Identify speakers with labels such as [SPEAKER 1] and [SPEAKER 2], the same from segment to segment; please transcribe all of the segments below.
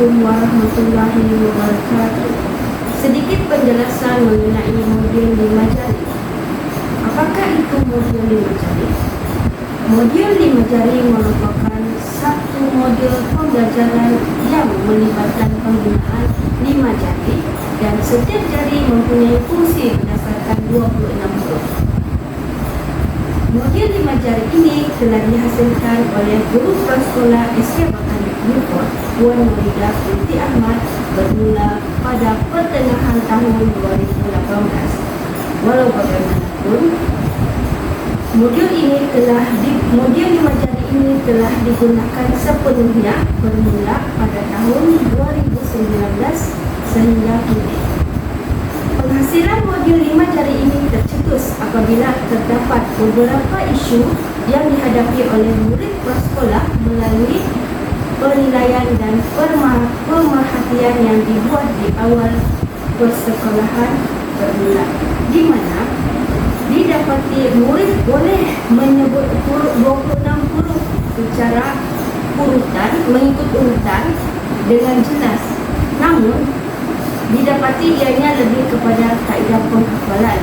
[SPEAKER 1] Assalamualaikum warahmatullahi wabarakatuh. Sedikit penjelasan mengenai modul 5 jari. Apakah itu modul 5 jari? Modul 5 jari merupakan satu modul pembelajaran yang melibatkan penggunaan 5 jari dan setiap jari mempunyai fungsi berdasarkan 26 huruf. Modul 5 jari ini telah dihasilkan oleh guru prasekolah SK Bakanik Newport, Puan Nuridah binti Ahmad bermula pada pertengahan tahun 2018. Walau bagaimanapun, modul 5 jari ini telah digunakan sepenuhnya bermula pada tahun 2019 sehingga kini. Penghasilan modul 5 jari ini tercetus apabila terdapat beberapa isu yang dihadapi oleh murid prasekolah melalui penilaian dan pemerhatian yang dibuat di awal persekolahan bermula, di mana didapati murid boleh menyebut huruf 26 huruf secara urutan, mengikut urutan dengan jelas. Namun didapati ianya lebih kepada kaedah penghafalan.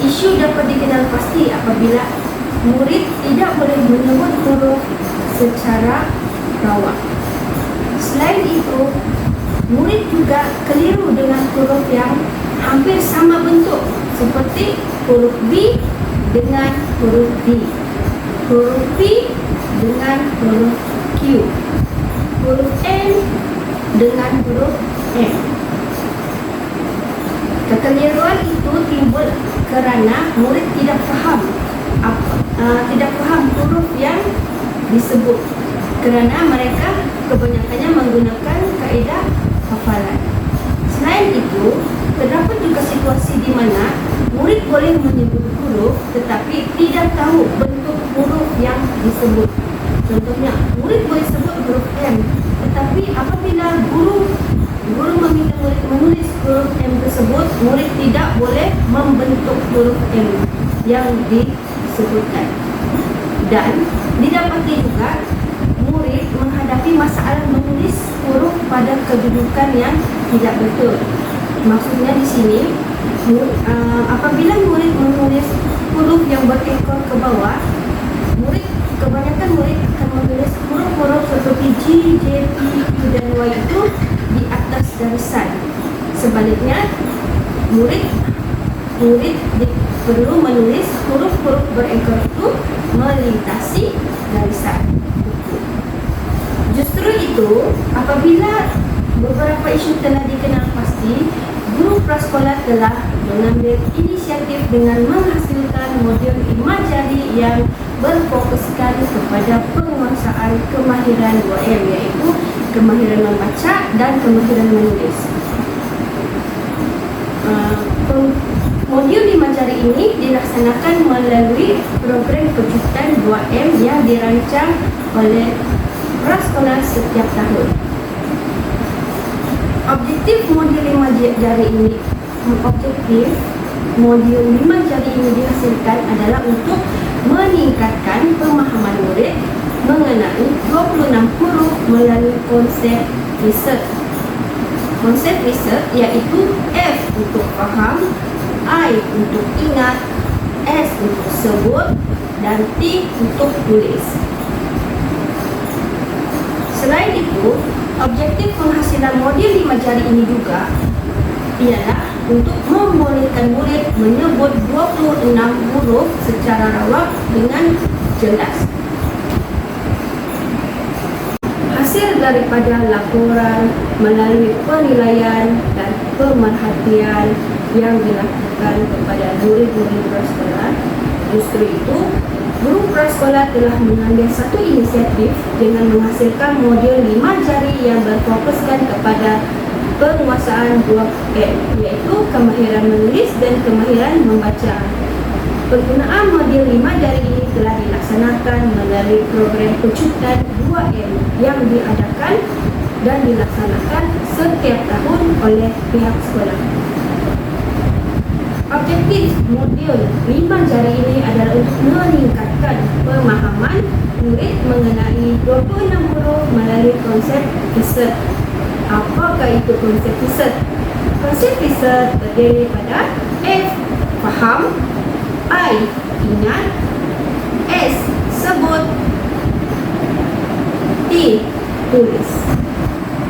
[SPEAKER 1] Isu dapat dikenal pasti apabila murid tidak boleh menyebut huruf secara rawak. Selain itu, murid juga keliru dengan huruf yang hampir sama bentuk, seperti huruf B dengan huruf D, huruf P dengan huruf Q, huruf N dengan huruf M. Kekeliruan itu timbul kerana murid tidak faham huruf yang disebut, kerana mereka kebanyakannya menggunakan kaedah hafalan. Selain itu, terdapat juga situasi di mana murid boleh menyebut huruf tetapi tidak tahu bentuk huruf yang disebut. Contohnya, murid boleh sebut huruf M, tetapi apabila guru meminta murid menulis huruf M tersebut, murid tidak boleh membentuk huruf M yang disebutkan. Dan didapati juga murid menghadapi masalah menulis huruf pada kedudukan yang tidak betul. Maksudnya di sini, apabila murid menulis huruf yang berekor ke bawah, kebanyakan murid akan menulis huruf-huruf seperti G, J, P, Q dan Y itu di atas garisan. Sebaliknya, murid perlu menulis huruf-huruf berekor itu melintasi garisan. Justru itu, apabila beberapa isu telah dikenal pasti, guru prasekolah telah mengambil inisiatif dengan menghasilkan modul 5 jari yang berfokuskan kepada penguasaan kemahiran 2M, iaitu kemahiran membaca dan kemahiran menulis. Modul 5 jari ini dilaksanakan melalui program kejutan 2M yang dirancang oleh prasekolah setiap tahun. Objektif modul 5 jari ini dihasilkan adalah untuk meningkatkan pemahaman murid mengenai 26 huruf melalui konsep research. Konsep research iaitu F untuk faham, I untuk ingat, S untuk sebut, dan T untuk tulis. Selain itu, objektif penghasilan modul 5 jari ini juga ialah untuk membolehkan murid menyebut 26 huruf secara rawak dengan jelas. Hasil daripada laporan melalui penilaian dan pemerhatian yang dilakukan kepada murid-murid prasekolah, justru itu guru prasekolah telah mengambil satu inisiatif dengan menghasilkan modul 5 jari yang berfokuskan kepada penguasaan 2M, iaitu kemahiran menulis dan kemahiran membaca. Penggunaan modul 5 jari ini telah dilaksanakan melalui program kejutan 2M yang diadakan dan dilaksanakan setiap tahun oleh pihak sekolah. Objektif modul 5 jari ini adalah untuk meningkatkan pemahaman murid mengenai 26 huruf melalui konsep research. Apakah itu konsep riset? Konsep riset terdiri pada F. Faham, I. Ingat, S. Sebut, T. Tulis.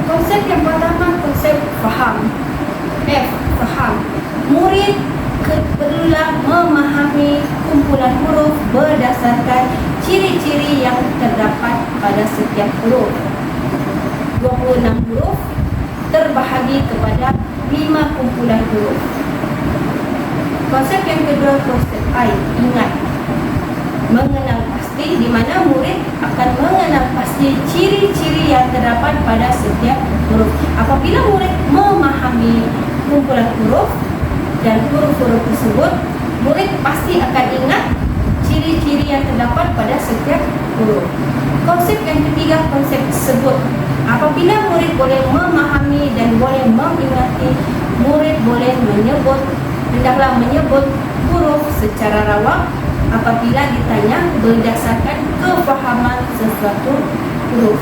[SPEAKER 1] Konsep yang pertama, konsep faham. F. Faham. Murid perlulah memahami kumpulan huruf berdasarkan ciri-ciri yang terdapat pada setiap huruf. 26 huruf terbahagi kepada 5 kumpulan huruf. Konsep yang kedua, konsep I. Ingat. Mengenal pasti, di mana murid akan mengenal pasti ciri-ciri yang terdapat pada setiap huruf. Apabila murid memahami kumpulan huruf dan huruf-huruf tersebut, murid pasti akan ingat ciri-ciri yang terdapat pada setiap huruf. Konsep yang ketiga, konsep sebut. Apabila murid boleh memahami dan boleh mengingati, murid boleh hendaklah menyebut huruf secara rawak apabila ditanya berdasarkan kefahaman sesuatu huruf.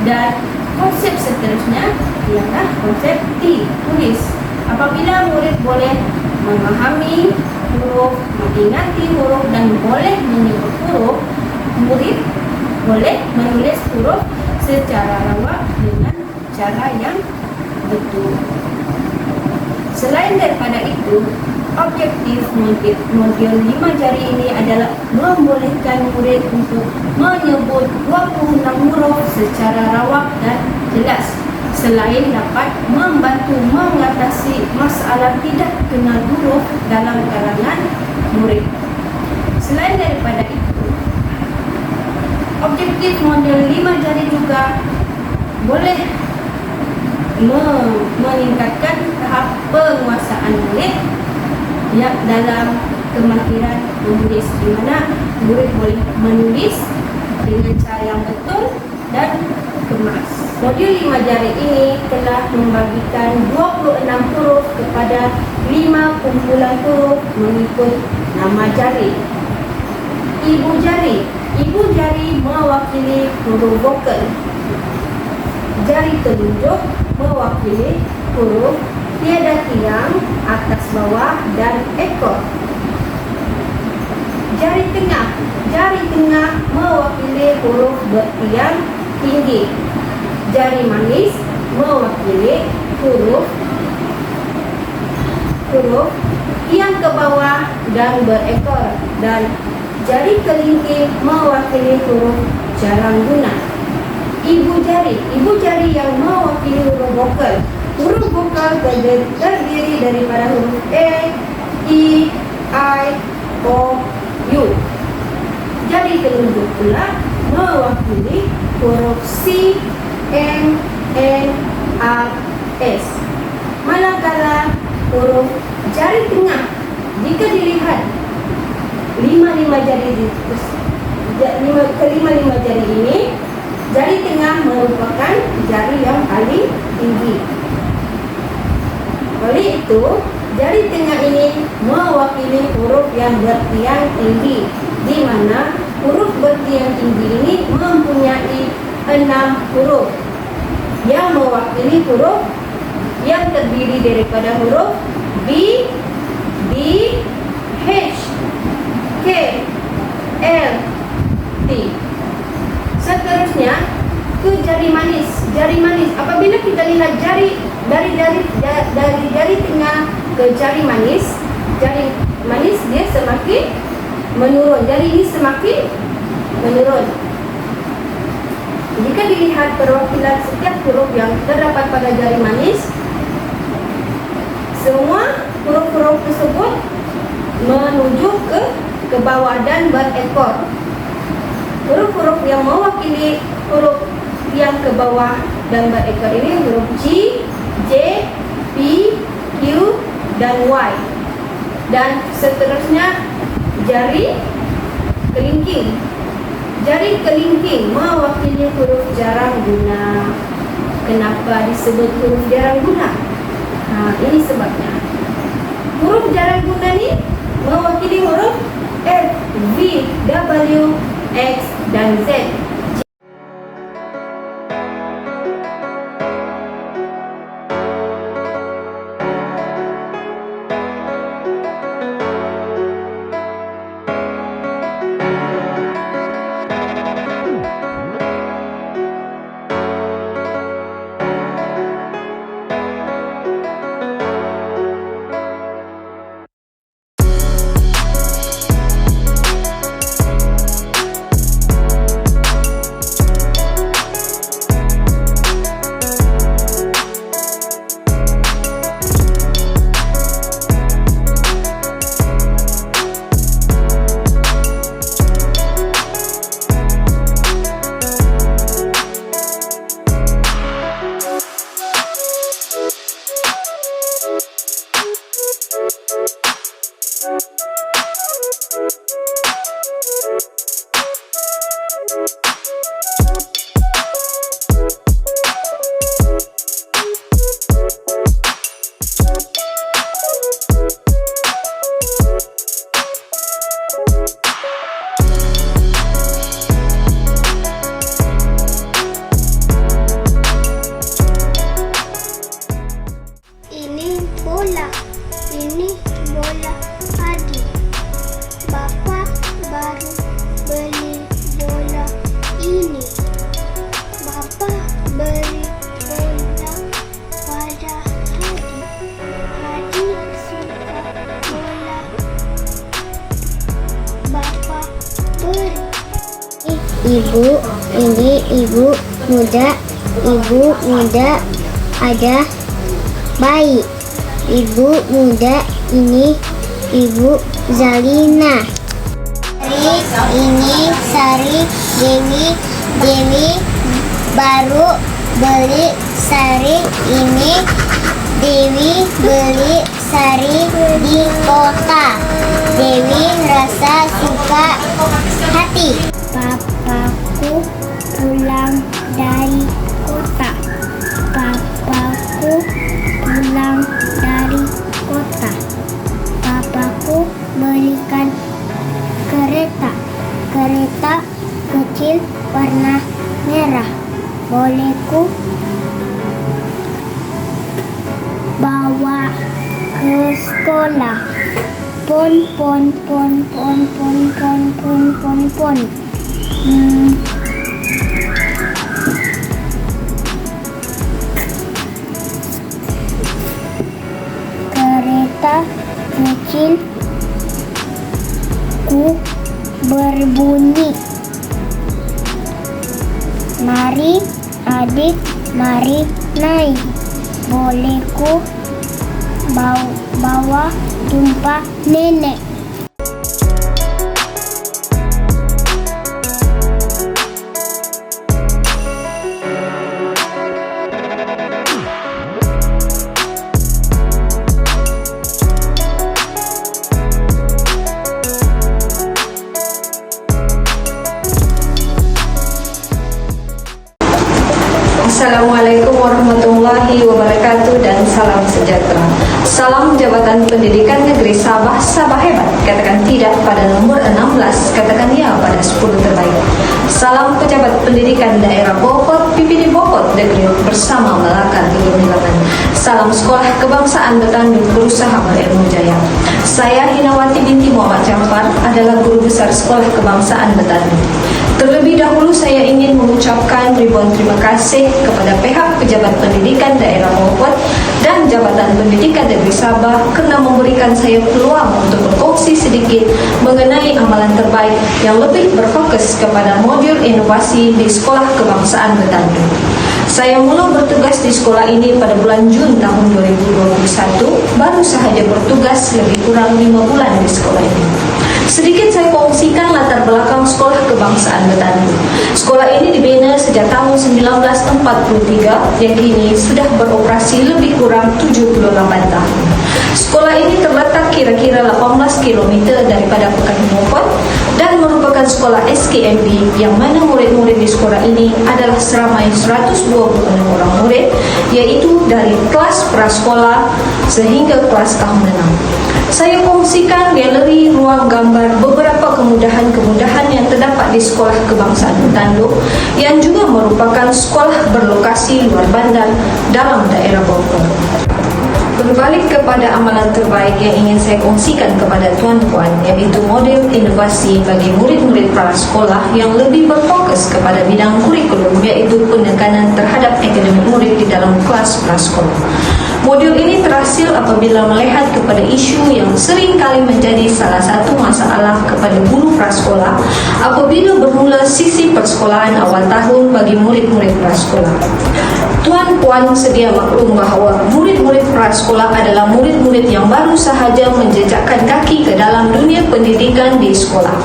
[SPEAKER 1] Dan konsep seterusnya ialah konsep T. Tulis. Apabila murid boleh memahami huruf, mengingati huruf dan boleh menyebut huruf, murid boleh menulis huruf secara rawak dengan cara yang betul. Selain daripada itu, objektif modul 5 jari ini adalah membolehkan murid untuk menyebut 26 huruf secara rawak dan jelas. Selain dapat membantu mengatasi masalah tidak kenal huruf dalam kalangan murid. Selain daripada itu, objektif modul 5 jari juga boleh meningkatkan tahap penguasaan murid yang dalam kemahiran menulis, di mana murid boleh menulis dengan cara yang betul dan kemas. Modul 5 jari ini telah membagikan 26 huruf kepada 5 kumpulan huruf mengikut nama jari. Ibu jari. Ibu jari mewakili huruf vokal. Jari telunjuk mewakili huruf tiada tiang, atas bawah dan ekor. Jari tengah. Jari tengah mewakili huruf bertiang tinggi. Jari manis mewakili huruf tiang ke bawah dan berekor. Dan jari kelingking mewakili huruf jarang guna. Ibu jari. Ibu jari yang mewakili huruf vokal. Huruf vokal terdiri daripada huruf E, I, O, U. Jari telunjuk pula mewakili huruf C, M, N, R, S. Manakala huruf jari tengah, jika dilihat kelima-lima jari ini, jari tengah merupakan jari yang paling tinggi. Oleh itu, jari tengah ini mewakili huruf yang bertiang tinggi, di mana huruf bertiang tinggi ini mempunyai 6 huruf yang mewakili huruf yang terdiri daripada huruf B, D, H, K, L, T. Seterusnya ke jari manis. Jari manis, apabila kita lihat jari dari jari tengah ke jari manis dia semakin menurun. Jari ini semakin menurun. Jika dilihat perwakilan setiap huruf yang terdapat pada jari manis, semua huruf-huruf tersebut menuju ke bawah dan berekor. Huruf-huruf yang mewakili huruf yang ke bawah dan berekor ini huruf G, J, P, Q, dan Y. Dan seterusnya jari kelingking. Jari kelingking mewakili huruf jarang guna. Kenapa disebut huruf jarang guna? Ini sebabnya. Huruf jarang guna ni mewakili huruf F, V, W, X, dan Z.
[SPEAKER 2] Ini bola Adi. Bapak baru beli bola ini. Bapak beli bola pada Hadi. Hadi suka bola. Bapak beri. Ibu muda ada bayi. Ibu muda ini Ibu Zalina. Ini Sari. Dewi baru beli sari ini. Dewi beli sari di kota. Dewi rasa suka hati. Papaku pulang dari kota. Papaku pulang dari kota. Papaku belikan kereta kecil warna merah. Bolehku bawa ke sekolah? Pon. Kereta kecil ku berbunyi. Mari adik, mari naik. Bolehku bawa jumpa nenek?
[SPEAKER 3] Assalamualaikum warahmatullahi wabarakatuh dan salam sejahtera. Salam Jabatan Pendidikan Negeri Sabah, Sabah hebat. Katakan tidak pada nomor 16, katakan ya pada 10 terbaik. Salam Pejabat Pendidikan Daerah Bopot, PPD Bopot Negeri bersama Melaka Timur Milangan. Salam Sekolah Kebangsaan Betandung berusaha berilmu jaya. Saya Hinawati binti Muhammad Jafar adalah guru besar Sekolah Kebangsaan Betandung. Terlebih dahulu saya ingin mengucapkan ribuan terima kasih kepada pihak Pejabat Pendidikan Daerah Bopot dan Jabatan Pendidikan Negeri Sabah kerana memberikan saya peluang untuk berkongsi sedikit mengenai amalan terbaik yang lebih berfokus kepada modul inovasi di Sekolah Kebangsaan Betandung. Saya mula bertugas di sekolah ini pada bulan Jun tahun 2021, baru sahaja bertugas lebih kurang 5 bulan di sekolah ini. Sedikit saya kongsikan latar belakang Sekolah Kebangsaan Betandung. Sekolah ini dibina sejak tahun 1943 yang kini sudah beroperasi lebih kurang 78 tahun. Sekolah ini terletak kira-kira 18 km daripada Pekan Bopot dan merupakan sekolah SKMB yang mana murid-murid di sekolah ini adalah seramai 126 orang murid, iaitu dari kelas prasekolah sehingga kelas tahun 6. Saya kongsikan galeri ruang gambar beberapa kemudahan-kemudahan yang terdapat di Sekolah Kebangsaan Betandung yang juga merupakan sekolah berlokasi luar bandar dalam daerah Bogor. Berbalik kepada amalan terbaik yang ingin saya kongsikan kepada tuan-puan, iaitu model inovasi bagi murid-murid prasekolah yang lebih berfokus kepada bidang kurikulum, iaitu penekanan terhadap akademik murid di dalam kelas prasekolah. Modul ini terhasil apabila melihat kepada isu yang sering kali menjadi salah satu masalah kepada guru prasekolah apabila bermula sisi persekolahan awal tahun bagi murid-murid prasekolah. Tuan-puan sedia maklum bahawa murid-murid prasekolah adalah murid-murid yang baru sahaja menjejakkan kaki ke dalam dunia pendidikan di sekolah.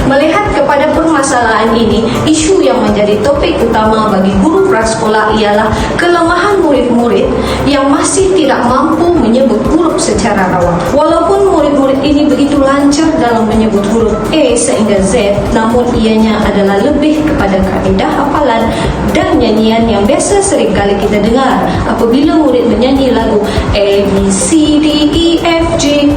[SPEAKER 3] Melihat kepada permasalahan ini, isu yang menjadi topik utama bagi guru prasekolah ialah kelemahan murid-murid yang masih tidak mampu menyebut huruf secara rawang. Walaupun murid-murid ini begitu lancar dalam menyebut huruf A sehingga Z, namun ianya adalah lebih kepada kaedah hafalan dan nyanyian yang biasa seringkali kita dengar apabila murid menyanyi lagu A, B, C, D, E, F, G.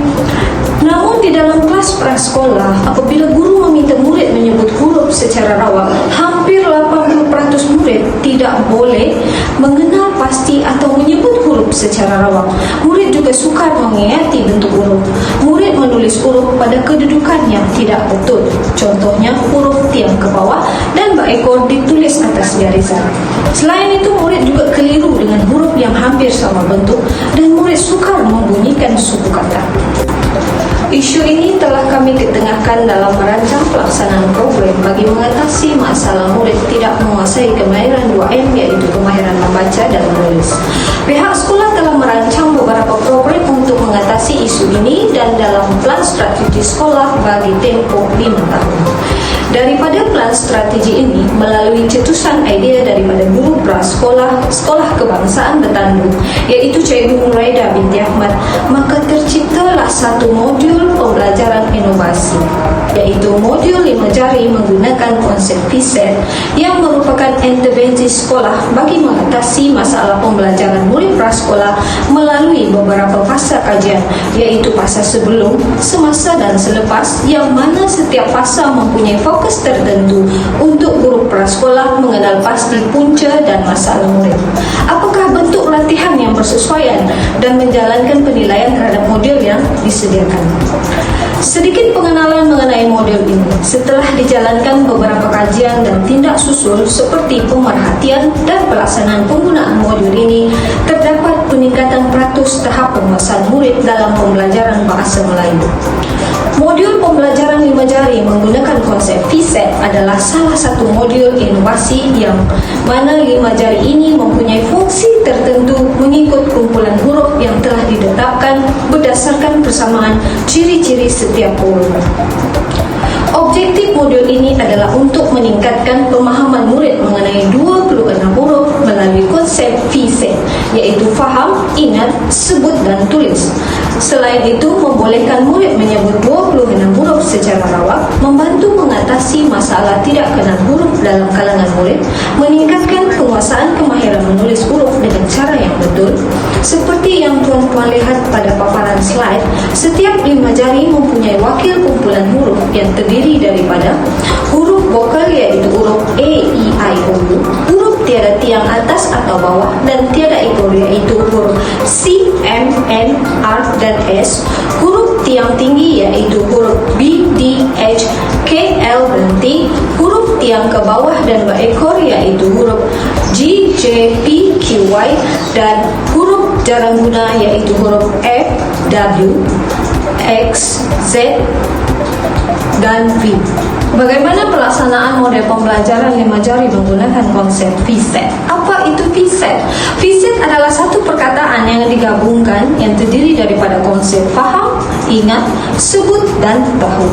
[SPEAKER 3] Namun di dalam kelas prasekolah, apabila guru meminta murid menyebut huruf secara rawak, hampir 80% murid tidak boleh mengenal pasti atau menyebut huruf secara rawak. Murid juga sukar mengingati bentuk huruf. Murid menulis huruf pada kedudukannya tidak betul. Contohnya huruf tiang ke bawah dan berekor ditulis atas garisan. Selain itu, murid juga keliru dengan huruf yang hampir sama bentuk dan murid sukar membunyikan suku kata. Isu ini telah kami ketengahkan dalam merancang pelaksanaan program bagi mengatasi masalah murid tidak menguasai kemahiran 2M, iaitu kemahiran membaca dan menulis. Pihak sekolah telah merancang beberapa program untuk mengatasi isu ini dan dalam plan strategi sekolah bagi tempoh 5 tahun. Daripada plan strategi ini, melalui cetusan idea daripada guru prasekolah Sekolah Kebangsaan Betandung, iaitu Cikgu Nuraida binti Ahmad, maka terciptalah satu modul pembelajaran inovasi, iaitu modul 5 jari menggunakan konsep PSET yang merupakan intervensi sekolah bagi mengatasi masalah pembelajaran murid prasekolah melalui beberapa fasa kajian, iaitu fasa sebelum, semasa dan selepas, yang mana setiap fasa mempunyai fokus tertentu untuk guru prasekolah mengenal pasti punca dan masalah murid. Apakah bentuk latihan yang bersesuaian dan menjalankan penilaian terhadap modul yang disediakan? Sedikit pengenalan mengenai modul ini. Setelah dijalankan beberapa kajian dan tindak susul seperti pemerhatian dan pelaksanaan penggunaan modul ini, terdapat peningkatan peratus tahap penguasaan murid dalam pembelajaran bahasa Melayu. Modul pembelajaran 5 jari menggunakan konsep PSET adalah salah satu modul inovasi yang mana 5 jari ini mempunyai fungsi tertentu mengikut kumpulan huruf yang telah ditetapkan berdasarkan persamaan ciri-ciri setiap huruf. Objektif modul ini adalah untuk meningkatkan pemahaman murid mengenai 26 huruf melalui konsep PSET, iaitu faham, ingat, sebut dan tulis. Selain itu, membolehkan murid menyebut 26 huruf secara rawak, membantu mengatasi masalah tidak kenal huruf dalam kalangan murid, meningkatkan penguasaan kemahiran menulis huruf dengan cara yang betul. Seperti yang tuan-tuan lihat pada paparan slide, setiap 5 jari mempunyai wakil kumpulan huruf yang terdiri daripada huruf vokal, iaitu huruf A, E, I, O, U, huruf tiada tiang atas atau bawah dan tiada ekor, iaitu huruf C, M, N, R dan S, huruf tiang tinggi iaitu huruf B, D, H, K, L dan T, huruf tiang ke bawah dan berekor iaitu huruf G, J, P, Q, Y, dan huruf jarang guna iaitu huruf F, W, X, Z dan V. Bagaimana pelaksanaan model pembelajaran 5 jari menggunakan konsep PSET? Apa itu PSET? PSET adalah satu perkataan yang digabungkan yang terdiri daripada konsep faham, ingat, sebut dan tahu.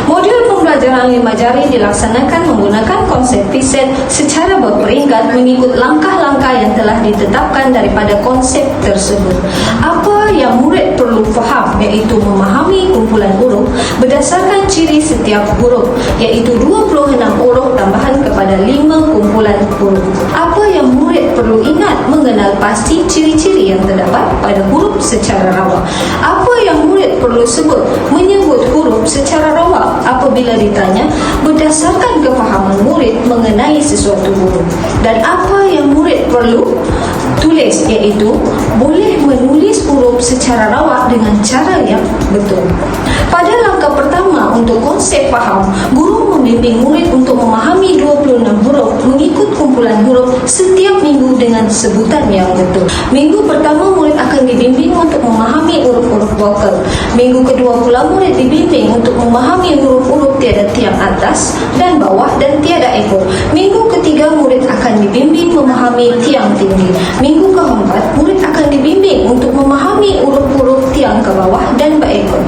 [SPEAKER 3] Modul pembelajaran 5 jari dilaksanakan menggunakan konsep PSET secara berperingkat mengikut langkah-langkah yang telah ditetapkan daripada konsep tersebut. Apa yang murid perlu faham iaitu memahami kumpulan huruf berdasarkan ciri setiap huruf, iaitu 26 huruf tambahan kepada 5 kumpulan huruf. Apa yang murid perlu ingat mengenal pasti ciri-ciri yang terdapat pada huruf secara rawak. Apa yang murid perlu sebut menyebut huruf secara rawak apabila ditanya berdasarkan kefahaman murid mengenai sesuatu huruf. Dan apa yang murid perlu tulis iaitu boleh menulis huruf secara rawak dengan cara yang betul. Pada langkah pertama untuk konsep faham, guru membimbing murid untuk memahami 26 huruf mengikut kumpulan huruf setiap minggu dengan sebutan yang betul. Minggu pertama murid akan dibimbing untuk memahami huruf-huruf vokal. Minggu kedua pula murid dibimbing untuk memahami huruf-huruf tiada tiang atas dan bawah dan tiada ekor. Minggu ketiga murid akan dibimbing memahami tiang tinggi. Minggu keempat murid akan dibimbing untuk memahami huruf-huruf tiang ke bawah dan berekor.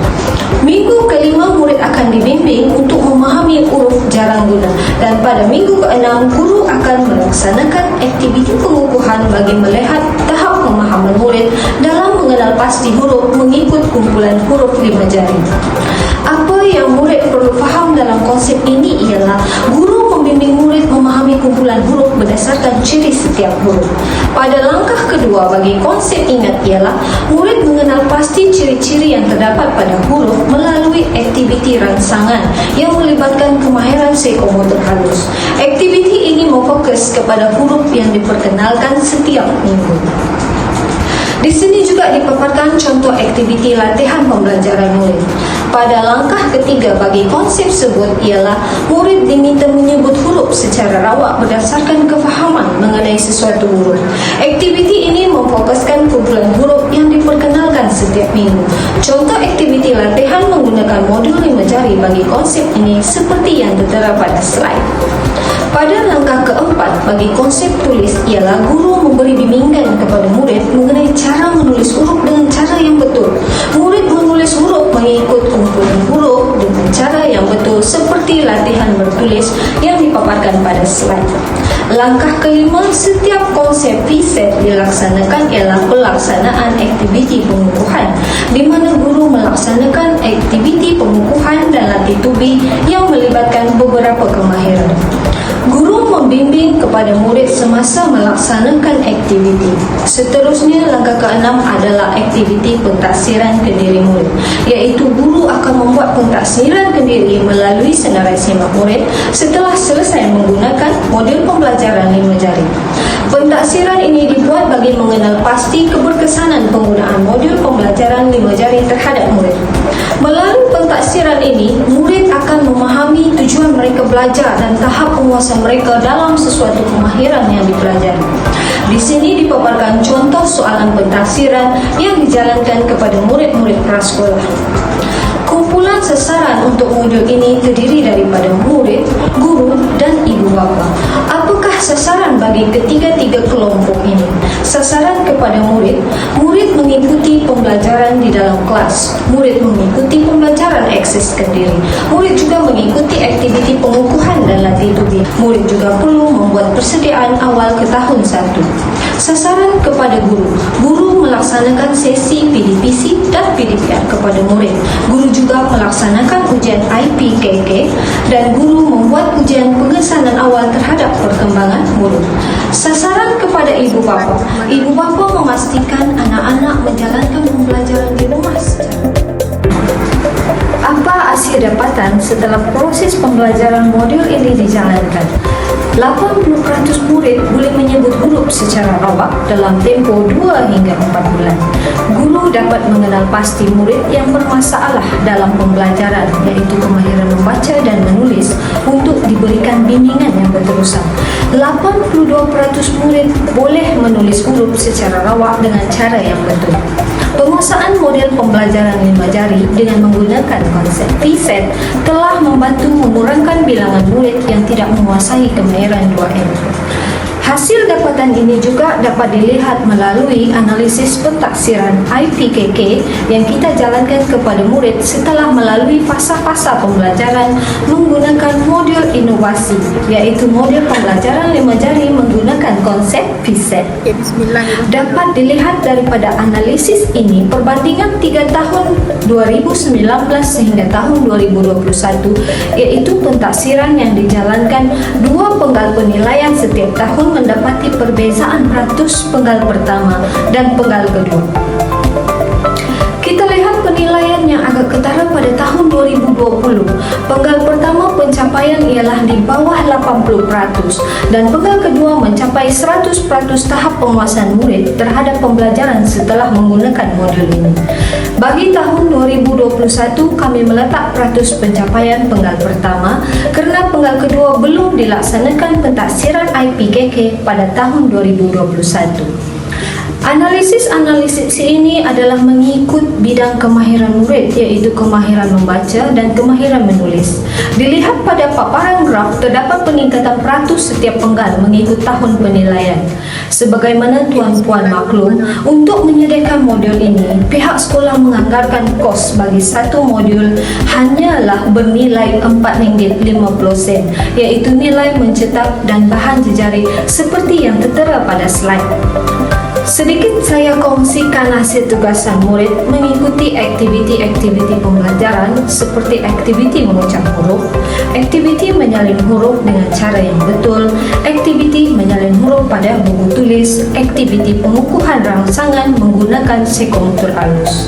[SPEAKER 3] Minggu kelima murid akan dibimbing untuk memahami huruf jarang guna, dan pada minggu keenam guru akan melaksanakan aktiviti pengukuhan bagi melihat tahap pemahaman murid dalam mengenal pasti huruf mengikut kumpulan huruf 5 jari. yang murid perlu faham dalam konsep ini ialah guru membimbing murid memahami kumpulan huruf berdasarkan ciri setiap huruf. Pada langkah kedua bagi konsep ingat ialah murid mengenal pasti ciri-ciri yang terdapat pada huruf melalui aktiviti rangsangan yang melibatkan kemahiran psikomotor halus. Aktiviti ini memfokus kepada huruf yang diperkenalkan setiap minggu. Di sini juga dipaparkan contoh aktiviti latihan pembelajaran murid. Pada langkah ketiga bagi konsep sebut ialah murid diminta menyebut huruf secara rawak berdasarkan kefahaman mengenai sesuatu huruf. Aktiviti ini memfokuskan kumpulan huruf yang diperkenalkan setiap minggu. Contoh aktiviti latihan menggunakan modul 5 jari bagi konsep ini seperti yang tertera pada slide. Pada langkah keempat bagi konsep tulis ialah guru memberi bimbingan kepada murid mengenai cara menulis huruf dengan cara yang betul. Murid menulis huruf mengikut kumpulan huruf dengan cara yang betul seperti latihan bertulis yang dipaparkan pada slide. Langkah kelima, setiap konsep VSET dilaksanakan ialah pelaksanaan aktiviti pengukuhan di mana guru melaksanakan aktiviti pengukuhan dan latih tubi yang melibatkan beberapa kemahiran. Guru membimbing kepada murid semasa melaksanakan aktiviti. Seterusnya, langkah keenam adalah aktiviti pentaksiran ke diri murid, iaitu guru akan membuat pentaksiran ke diri melalui senarai simak murid setelah selesai menggunakan modul pembelajaran 5 jari. Pentaksiran ini dibuat bagi mengenal pasti keberkesanan penggunaan modul pembelajaran 5 jari terhadap murid. Melalui pentaksiran ini, murid akan memahami tujuan mereka belajar dan tahap penguasaan mereka dalam sesuatu kemahiran yang dipelajari. Di sini dipaparkan contoh soalan pentaksiran yang dijalankan kepada murid-murid prasekolah. Kumpulan sasaran untuk modul ini terdiri daripada murid, guru dan ibu bapa. Apakah sasaran bagi ketiga-tiga kelompok ini? Sasaran kepada murid, murid mengikuti pembelajaran di dalam kelas. Murid mengikuti pembelajaran akses ke diri. Murid juga mengikuti aktiviti pengukuhan dan latih tubi. Murid juga perlu membuat persediaan awal ke tahun 1. Sasaran kepada guru, guru melaksanakan sesi PDPC dan PDPR kepada murid. Guru juga melaksanakan ujian IPKK dan guru membuat ujian pengesanan awal terhadap perkembangan murid. Sasaran kepada ibu bapa, ibu bapa memastikan anak-anak menjalankan pembelajaran di rumah secara. Apa hasil dapatan setelah proses pembelajaran modul ini dijalankan? 80% murid boleh menyebut huruf secara rawak dalam tempoh 2 hingga 4 bulan. Guru dapat mengenal pasti murid yang bermasalah dalam pembelajaran, iaitu kemahiran membaca dan menulis, untuk diberikan bimbingan yang berterusan. 82% murid boleh menulis huruf secara rawak dengan cara yang betul. Penguasaan model pembelajaran 5 jari dengan menggunakan konsep VSET telah membantu mengurangkan bilangan murid yang tidak menguasai kemahiran 2M. Hasil dapatan ini juga dapat dilihat melalui analisis pentaksiran IPKK yang kita jalankan kepada murid setelah melalui fasa-fasa pembelajaran menggunakan modul inovasi, iaitu modul pembelajaran 5 jari menggunakan konsep VSET. Dapat dilihat daripada analisis ini perbandingan 3 tahun 2019 sehingga tahun 2021, iaitu pentaksiran yang dijalankan 2 penggal penilaian setiap tahun mendapati perbezaan ratus penggal pertama dan penggal kedua. Kita lihat penilaian yang agak ketara pada tahun 2020. Penggal pertama pencapaian ialah di bawah 80% dan penggal kedua mencapai 100% tahap penguasaan murid terhadap pembelajaran setelah menggunakan modul ini. Bagi tahun 2021, kami meletak peratus pencapaian penggal pertama kerana penggal kedua belum dilaksanakan pentaksiran IPKK pada tahun 2021. Analisis ini adalah mengikut bidang kemahiran murid, iaitu kemahiran membaca dan kemahiran menulis. Dilihat pada paparan graf, terdapat peningkatan peratus setiap penggal mengikut tahun penilaian. Sebagaimana tuan-puan maklum, untuk menyediakan modul ini, pihak sekolah menganggarkan kos bagi satu modul hanyalah bernilai RM4.50, iaitu nilai mencetak dan bahan jejari seperti yang tertera pada slide. Sedikit saya kongsikan hasil tugasan murid mengikuti aktiviti-aktiviti pembelajaran seperti aktiviti mengucap huruf, aktiviti menyalin huruf dengan cara yang betul, aktiviti menyalin huruf pada buku tulis, aktiviti pengukuhan rangsangan menggunakan sekontur halus.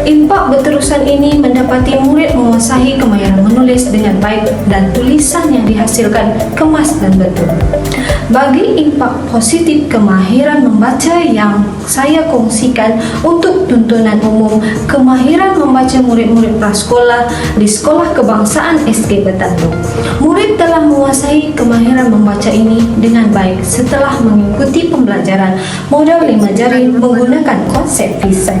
[SPEAKER 3] Impak berterusan ini mendapati murid menguasai kemahiran menulis dengan baik dan tulisan yang dihasilkan kemas dan betul. Bagi impak positif kemahiran membaca yang saya kongsikan untuk tuntunan umum, kemahiran membaca murid-murid prasekolah di Sekolah Kebangsaan SK Betandu. Murid telah menguasai kemahiran membaca ini dengan baik setelah mengikuti pembelajaran modal 5 jari menggunakan konsep VSET.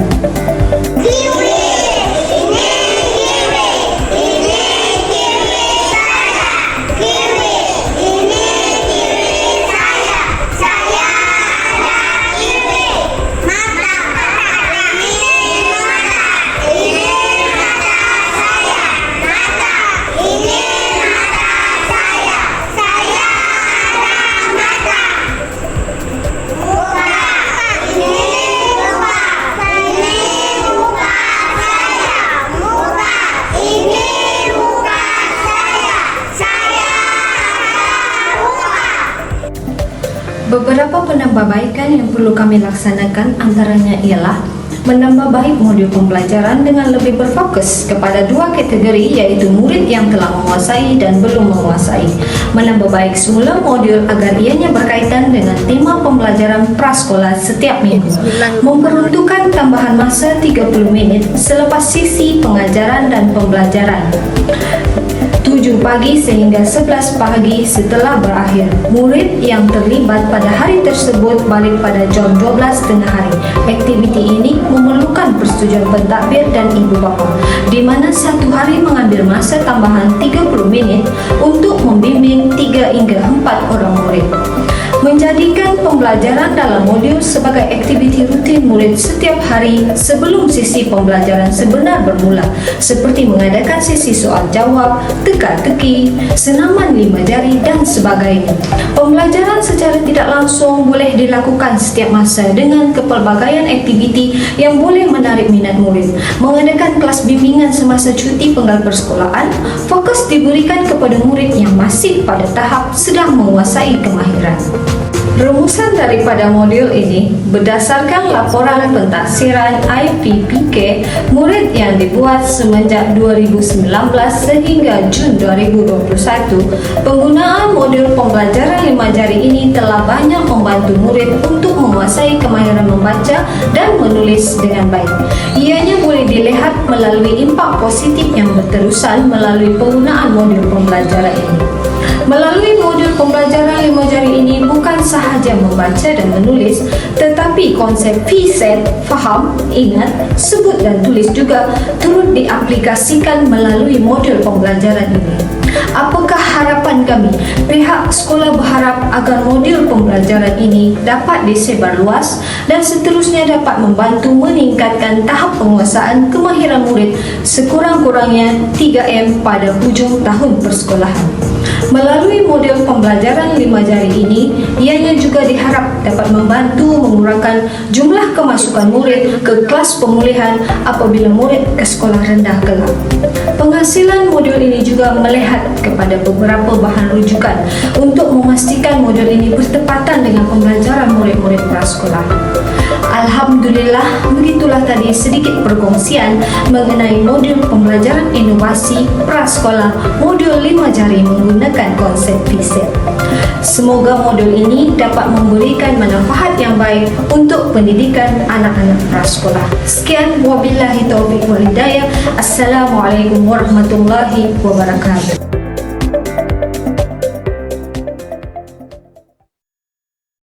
[SPEAKER 3] Beberapa penambahbaikan yang perlu kami laksanakan antaranya ialah menambah baik modul pembelajaran dengan lebih berfokus kepada dua kategori, yaitu murid yang telah menguasai dan belum menguasai. Menambah baik semula modul agar ianya berkaitan dengan tema pembelajaran prasekolah setiap minggu. Memperuntukkan tambahan masa 30 minit selepas sesi pengajaran dan pembelajaran 7 pagi sehingga 11 pagi setelah berakhir. Murid yang terlibat pada hari tersebut balik pada jam 12 tengah hari. Aktiviti ini memerlukan persetujuan pentadbir dan ibu bapa, di mana satu hari mengambil masa tambahan 30 minit untuk membimbing 3 hingga 4 orang murid. Menjadikan pembelajaran dalam modul sebagai aktiviti rutin murid setiap hari sebelum sesi pembelajaran sebenar bermula, seperti mengadakan sesi soal jawab, teka-teki, senaman 5 jari dan sebagainya. Pembelajaran secara tidak langsung boleh dilakukan setiap masa dengan kepelbagaian aktiviti yang boleh menarik minat murid. Mengadakan kelas bimbingan semasa cuti penggal persekolahan, fokus diberikan kepada murid yang masih pada tahap sedang menguasai kemahiran. Rumusan daripada modul ini berdasarkan laporan pentaksiran IPPK murid yang dibuat semenjak 2019 sehingga Jun 2021. Penggunaan modul pembelajaran 5 jari ini telah banyak membantu murid untuk menguasai kemahiran membaca dan menulis dengan baik. Ianya boleh dilihat melalui impak positif yang berterusan melalui penggunaan modul pembelajaran ini. Melalui modul pembelajaran 5 jari ini bukan sahaja membaca dan menulis, tetapi konsep VSET, faham, ingat, sebut dan tulis juga turut diaplikasikan melalui modul pembelajaran ini. Apakah harapan kami? Pihak sekolah berharap agar modul pembelajaran ini dapat disebar luas dan seterusnya dapat membantu meningkatkan tahap penguasaan kemahiran murid sekurang-kurangnya 3M pada hujung tahun persekolahan. Melalui modul pembelajaran 5 jari ini, ianya juga diharap dapat membantu mengurangkan jumlah kemasukan murid ke kelas pemulihan apabila murid ke sekolah rendah kelak. Penghasilan modul ini juga melihat kepada beberapa bahan rujukan untuk memastikan modul ini bertepatan dengan pembelajaran murid-murid prasekolah. Alhamdulillah, begitulah tadi sedikit perkongsian mengenai modul pembelajaran inovasi prasekolah modul 5 jari menggunakan konsep VSET. Semoga modul ini dapat memberikan manfaat yang baik untuk pendidikan anak-anak prasekolah. Sekian, wabillahi taufiq wal hidayah. Assalamualaikum warahmatullahi wabarakatuh.